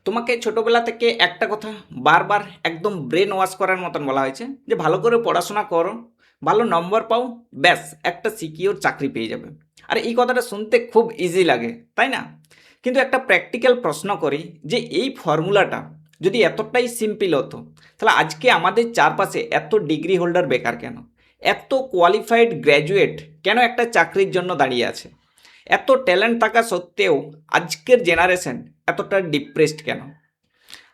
তোমাকে ছোটবেলা থেকে একটা কথা বারবার একদম ব্রেন ওয়াশ করার মতন বলা হয়েছে যে ভালো করে পড়াশোনা করো, ভালো নম্বর পাও, ব্যাস একটা সিকিউর চাকরি পেয়ে যাবে। আর এই কথাটা শুনতে খুব ইজি লাগে, তাই না? কিন্তু একটা প্র্যাকটিক্যাল প্রশ্ন করি যে এই ফর্মুলাটা যদি এতটাই সিম্পল হতো, তাহলে আজকে আমাদের চারপাশে এত ডিগ্রি হোল্ডার বেকার কেন? এত কোয়ালিফাইড গ্র্যাজুয়েট কেন একটা চাকরির জন্য দাঁড়িয়ে আছে? এত ট্যালেন্ট থাকা সত্ত্বেও আজকের জেনারেশন এতটা ডিপ্রেসড কেন?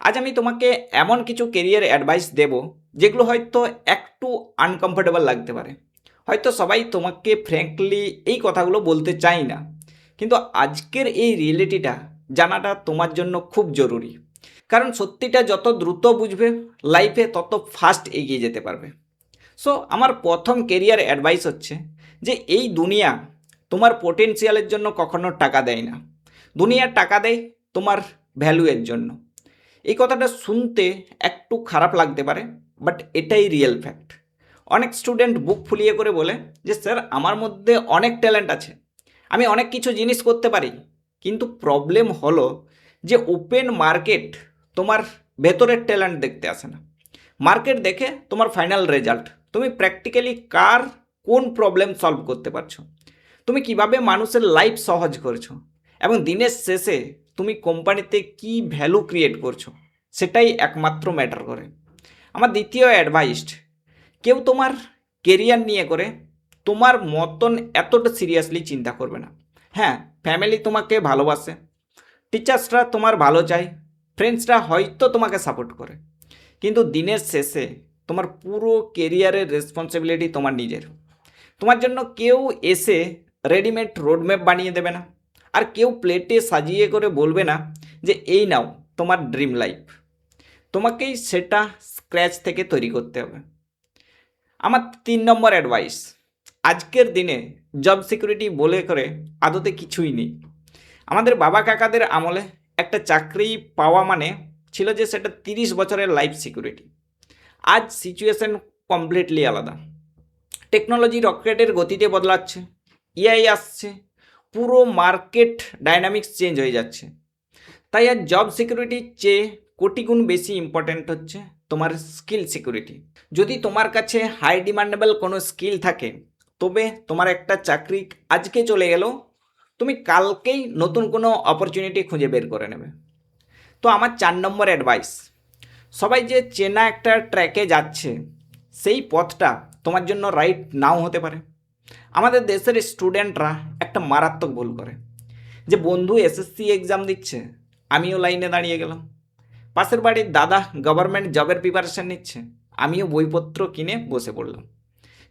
আজ আমি তোমাকে এমন কিছু কেরিয়ার অ্যাডভাইস দেব যেগুলো হয়তো একটু আনকমফোর্টেবল লাগতে পারে। হয়তো সবাই তোমাকে ফ্র্যাঙ্কলি এই কথাগুলো বলতে চাই না, কিন্তু আজকের এই রিয়েলিটিটা জানাটা তোমার জন্য খুব জরুরি। কারণ সত্যিটা যত দ্রুত বুঝবে, লাইফে তত ফাস্ট এগিয়ে যেতে পারবে। সো আমার প্রথম কেরিয়ার অ্যাডভাইস হচ্ছে যে এই দুনিয়া তোমার পোটেনশিয়ালের জন্য কখনো টাকা দেয় না, দুনিয়া টাকা দেয় তোমার ভ্যালুয়ের জন্য। এই কথাটা শুনতে একটু খারাপ লাগতে পারে, বাট এটাই রিয়েল ফ্যাক্ট। অনেক স্টুডেন্ট বুক ফুলিয়ে করে বলে যে স্যার আমার মধ্যে অনেক ট্যালেন্ট আছে, আমি অনেক কিছু জিনিস করতে পারি, কিন্তু প্রবলেম হলো যে ওপেন মার্কেট তোমার ভেতরের ট্যালেন্ট দেখতে আসে না। মার্কেট দেখে তোমার ফাইনাল রেজাল্ট, তুমি প্র্যাকটিক্যালি কার কোন প্রবলেম সলভ করতে পারছো, তুমি কিভাবে মানুষের লাইফ সহজ করছো, এবং দিনের শেষে তুমি কোম্পানিতে কি ভ্যালু ক্রিয়েট করছো, সেটাই একমাত্র ম্যাটার করে। আমার দ্বিতীয় অ্যাডভাইস, কেউ তোমার কেরিয়ার নিয়ে করে তোমার মতন এতটা সিরিয়াসলি চিন্তা করবে না। হ্যাঁ, ফ্যামিলি তোমাকে ভালোবাসে, টিচার্সরা তোমার ভালো চায়, ফ্রেন্ডসরা হয়তো তোমাকে সাপোর্ট করে, কিন্তু দিনের শেষে তোমার পুরো কেরিয়ারের রেসপন্সিবিলিটি তোমার নিজের। তোমার জন্য কেউ এসে রেডিমেড রোডম্যাপ বানিয়ে দেবে না, আর কেউ প্লেটে সাজিয়ে করে বলবে না যে এই নাও তোমার ড্রিম লাইফ। তোমাকেই সেটা স্ক্র্যাচ থেকে তৈরি করতে হবে। আমার 3 নম্বর অ্যাডভাইস, আজকের দিনে জব সিকিউরিটি বলে করে আদতে কিছুই নেই। আমাদের বাবা কাকাদের আমলে একটা চাকরি পাওয়া মানে ছিল যে সেটা 30 বছরের লাইফ সিকিউরিটি। আজ সিচুয়েশন কমপ্লিটলি আলাদা। টেকনোলজি রকেটের গতিতে বদলাচ্ছে, এআই আসছে, পুরো মার্কেট ডাইনামিক্স চেঞ্জ হয়ে যাচ্ছে। তাই আর জব সিকিউরিটির চেয়ে কোটি গুণ বেশি ইম্পর্ট্যান্ট হচ্ছে তোমার স্কিল সিকিউরিটি। যদি তোমার কাছে হাই ডিমান্ডেবল কোনো স্কিল থাকে, তবে তোমার একটা চাকরি আজকে চলে গেলেও তুমি কালকেই নতুন কোনো অপরচুনিটি খুঁজে বের করে নেবে। তো আমার 4 নম্বর অ্যাডভাইস, সবাই যে চেনা একটা ট্র্যাকে যাচ্ছে, সেই পথটা তোমার জন্য রাইট নাও হতে পারে। আমাদের দেশের স্টুডেন্টরা একটা মারাত্মক ভুল করে যে বন্ধু এসএসসি এক্সাম দিচ্ছে, আমিও লাইনে দাঁড়িয়ে গেলাম। পাশের বাড়ির দাদা গভর্নমেন্ট জবের প্রিপারেশান নিচ্ছে, আমিও বইপত্র কিনে বসে পড়লাম।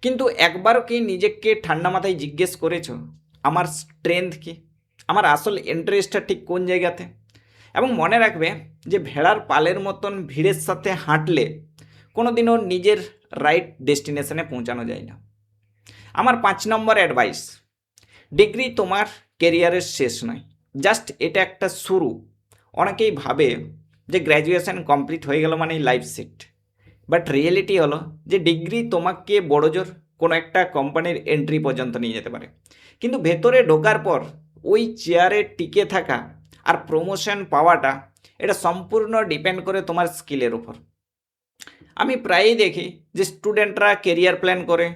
কিন্তু একবারও কি নিজেকে ঠান্ডা মাথায় জিজ্ঞেস করেছো আমার স্ট্রেংথ কী, আমার আসল ইন্টারেস্টটা ঠিক কোন জায়গাতে? এবং মনে রাখবে যে ভেড়ার পালের মতন ভিড়ের সাথে হাঁটলে কোনো দিনও নিজের রাইট ডেস্টিনেশনে পৌঁছানো যায় না। আমার 5 নম্বর অ্যাডভাইস, ডিগ্রি তোমার কেরিয়ারের শেষ নয়, জাস্ট এটা একটা শুরু। অনেকেই ভাবে যে গ্র্যাজুয়েশন কমপ্লিট হয়ে গেল মানেই লাইফ সেট, বাট রিয়েলিটি হলো যে ডিগ্রি তোমাকে বড়জোর কোনো একটা কোম্পানির এন্ট্রি পর্যন্ত নিয়ে যেতে পারে, কিন্তু ভেতরে ঢোকার পর ওই চেয়ারে টিকে থাকা আর প্রমোশন পাওয়াটা, এটা সম্পূর্ণ ডিপেন্ড করে তোমার স্কিলের উপর। আমি প্রায়ই দেখি যে স্টুডেন্টরা কেরিয়ার প্ল্যান করে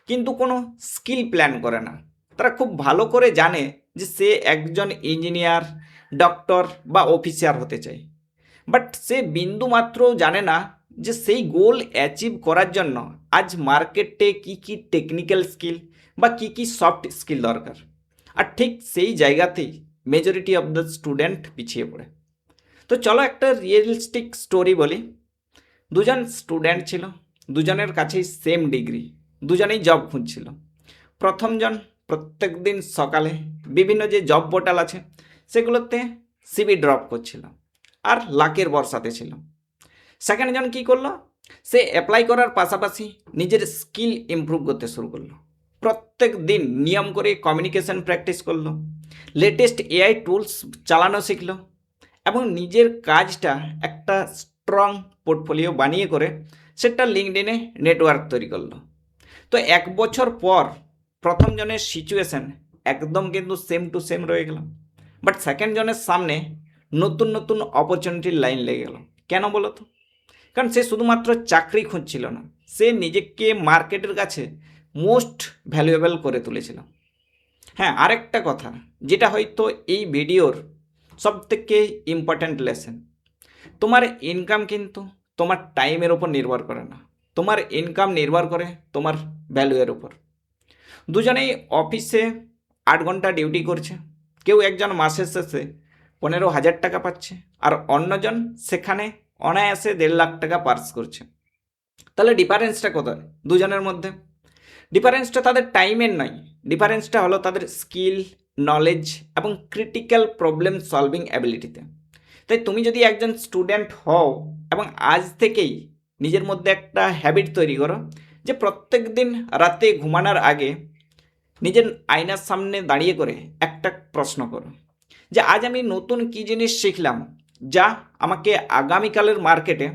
কিন্তু কোনো স্কিল প্ল্যান করে না। তারা খুব ভালো করে জানে যে সে একজন ইঞ্জিনিয়ার, ডক্টর বা অফিসার হতে চায়, বাট সে বিন্দু মাত্রও জানে না যে সেই গোল অ্যাচিভ করার জন্য আজ মার্কেটে কী কী টেকনিক্যাল স্কিল বা কী কী সফট স্কিল দরকার। আর ঠিক সেই জায়গাতেই মেজরিটি অফ দ্য স্টুডেন্ট পিছিয়ে পড়ে। তো চলো একটা রিয়েলিস্টিক স্টোরি বলি। দুজন স্টুডেন্ট ছিল, দুজনের কাছেই সেম ডিগ্রি, দুজনেই জব খুঁজছিল। প্রথমজন প্রত্যেক দিন সকালে বিভিন্ন যে জব পোর্টাল আছে সেগুলোতে সিভি ড্রপ করছিল আর লাকের বর্ষাতে ছিল। সেকেন্ড জন কী করলো, সে অ্যাপ্লাই করার পাশাপাশি নিজের স্কিল ইমপ্রুভ করতে শুরু করলো। প্রত্যেক দিন নিয়ম করে কমিউনিকেশন প্র্যাকটিস করলো, লেটেস্ট এআই টুলস চালানো শিখলো, এবং নিজের কাজটা একটা স্ট্রং পোর্টফোলিও বানিয়ে করে সেটা লিঙ্কডইনে নেটওয়ার্ক তৈরি করলো। তো 1 বছর পর প্রথম জনের সিচুয়েশন একদম কিন্তু সেম টু সেম রয়ে গেল, বাট সেকেন্ড জনের সামনে নতুন নতুন অপরচুনিটির লাইন লেগে গেল। কেন বলো তো? কারণ সে শুধুমাত্র চাকরি খুঁজছিল না, সে নিজেকে মার্কেটের কাছে মোস্ট ভ্যালুয়েবল করে তুলেছিল। হ্যাঁ, আরেকটা কথা যেটা হয়তো এই ভিডিওর সবথেকে ইম্পর্ট্যান্ট লেসন, তোমার ইনকাম কিন্তু তোমার টাইমের ওপর নির্ভর করে না, তোমার ইনকাম নির্ভর করে তোমার ভ্যালুয়ের ওপর। দুজনেই অফিসে 8 ঘন্টা ডিউটি করছে, কেউ একজন মাসের শেষে 15,000 টাকা পাচ্ছে, আর অন্যজন সেখানে অনায়াসে 1.5 লাখ টাকা পার্স করছে। তাহলে ডিফারেন্সটা কোথায় দুজনের মধ্যে? ডিফারেন্সটা তাদের টাইমের নয়, ডিফারেন্সটা হলো তাদের স্কিল, নলেজ এবং ক্রিটিক্যাল প্রবলেম সলভিং অ্যাবিলিটিতে। তাই তুমি যদি একজন স্টুডেন্ট হও এবং আজ থেকেই নিজের মধ্যে একটা হ্যাবিট তৈরি করো যে প্রত্যেক দিন রাতে ঘুমানোর আগে নিজের আয়নার সামনে দাঁড়িয়ে করে একটা প্রশ্ন করো যে আজ আমি নতুন কী জিনিস শিখলাম যা আমাকে আগামীকালের মার্কেটে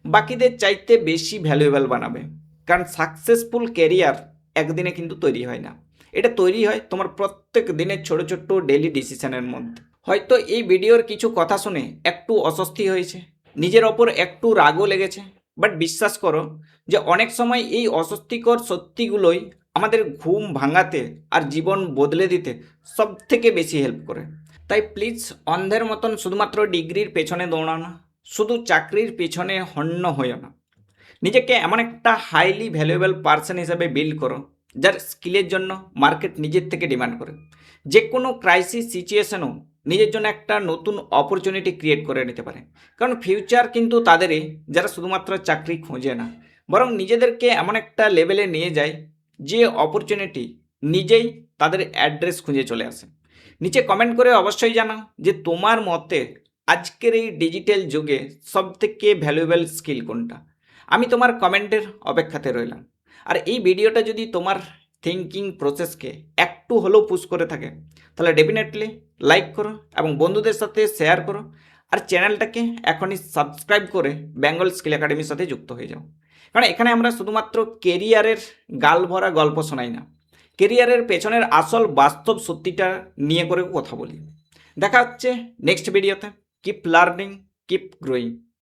বাকিদের চাইতে বেশি ভ্যালুয়েবল বানাবে। কারণ সাকসেসফুল ক্যারিয়ার একদিনে কিন্তু তৈরি হয় না, এটা তৈরি হয় তোমার প্রত্যেক দিনের ছোটো ছোটো ডেইলি ডিসিশনের মধ্যে। হয়তো এই ভিডিওর কিছু কথা শুনে একটু অস্বস্তি হয়েছে, নিজের ওপর একটু রাগও লেগেছে, বাট বিশ্বাস করো যে অনেক সময় এই অস্বস্তিকর সত্যিগুলোই আমাদের ঘুম ভাঙাতে আর জীবন বদলে দিতে সব থেকে বেশি হেল্প করে। তাই প্লিজ অন্ধের মতন শুধুমাত্র ডিগ্রির পেছনে দৌড়াও না, শুধু চাকরির পেছনে হন্য হইও না। নিজেকে এমন একটা হাইলি ভ্যালুয়েবল পার্সন হিসেবে বিল্ড করো যার স্কিলের জন্য মার্কেট নিজের থেকে ডিমান্ড করে। যে কোনো ক্রাইসিস সিচুয়েশনও নিজের জন্য একটা নতুন অপরচুনিটি ক্রিয়েট করে নিতে পারে। কারণ ফিউচার কিন্তু তাদেরই যারা শুধুমাত্র চাকরি খোঁজে না, বরং নিজেদেরকে এমন একটা লেভেলে নিয়ে যায় যে অপরচুনিটি নিজেই তাদের অ্যাড্রেস খুঁজে চলে আসে। নিচে কমেন্ট করে অবশ্যই জানাও যে তোমার মতে আজকের এই ডিজিটাল যুগে সবথেকে ভ্যালুয়েবল স্কিল কোনটা। আমি তোমার কমেন্টের অপেক্ষাতে রইলাম। আর এই ভিডিওটা যদি তোমার থিঙ্কিং প্রসেসকে একটু হলেও পুশ করে থাকে তাহলে ডেফিনেটলি লাইক করো এবং বন্ধুদের সাথে শেয়ার করো। আর চ্যানেলটাকে এখনই সাবস্ক্রাইব করে বেঙ্গল স্কিল একাডেমির সাথে যুক্ত হয়ে যাও। কারণ এখানে আমরা শুধুমাত্র কেরিয়ারের গাল ভরা গল্প শোনাই না, কেরিয়ারের পেছনের আসল বাস্তব সত্যিটা নিয়ে করে কথা বলি। দেখা হচ্ছে নেক্সট ভিডিওতে। Keep learning, keep growing.